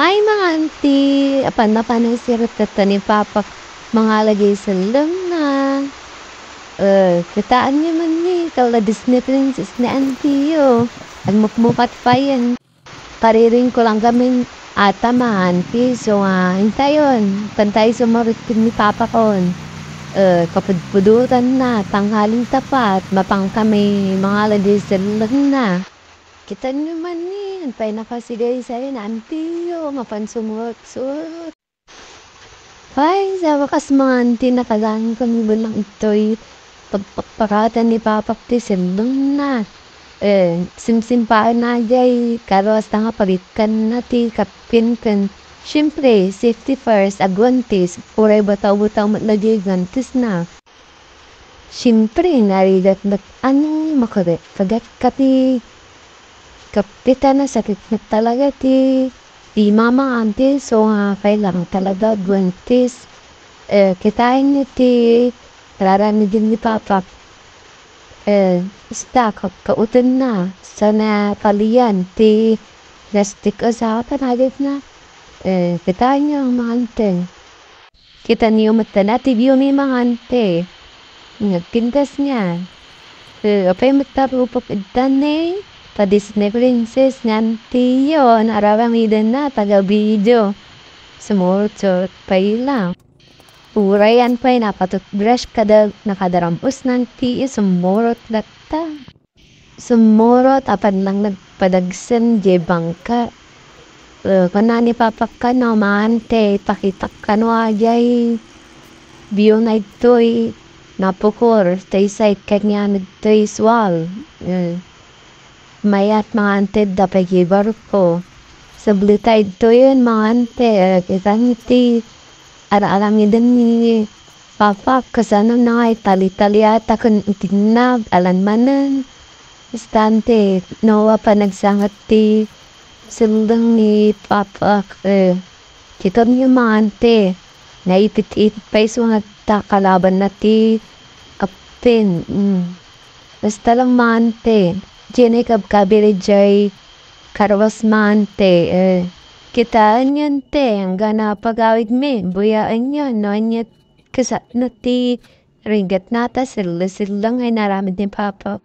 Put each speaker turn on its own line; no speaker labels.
Ay mga auntie, apan napanay sirot na ni Papa mga lagay sa na. Kitaan niyo man ni, kala Disney princess na auntie yo. Ang mukmukat pa yan. Pariring ko lang kami ata mga auntie, so hintayon. Pantay sumarit ni Papa kon. Kapag pudutan na, tanghaling tapat, mapang kami mga lagay sa na. Kita naman ni, antay nakasigay sa'yo na antiyo, mapansumot-sumot. Ay, sa wakas mga anti nakalaan kami ba lang ito'y pagpaparatan ni Papakti sildong na. Simsimpaan na jay, karos na nga palitkan na ti kapin kan. Siyempre, safety first, agwantis, puray bataw-bataw matlagay gantis na. Siyempre, narigat na makaret, kagat kati. Kapitan na sakit na talaga di mama auntie so kailangan talaga buntis. Kitain niya rarami din ni Papa. Basta kautan na sana palian plastic usapan agad na. Kitain niya ang mga auntie. Kita niyo mata na tibiyo may mga auntie. Nagpintas niya. Apay matapupap idan pa Disney princess nganti yun, arawang idan na taga-video. Sumurot pa ilang. Urayan pa napatutbrush nakadarampos nanti sumurot lata. Sumurot apan lang nagpadagsan je bangka. Kana ni Papa ka naman pakitak ka no ajay. Biyo na ito'y napukor. Tay site kanya nagto'y swal. Mayat mga ante dapat gibar ko. Sa blita ito yun mga ante. Kita ngiti. Alam niya din ni Papa. Kasano na nga itali-tali ata kung itinag. Alam manan. Istante. Nawa pa nagsangat ti. Silang ni Papa. Kita niyo mga ante. Naipit-ipit pa iso nga kalaban na ti. Kapin. Basta lang mga ante. Jacob kabili jay karawas mante kitaan yan ang gana pagawid me buyaan yan no niya kasat na ti ringat nata sila ay naramid ni Papa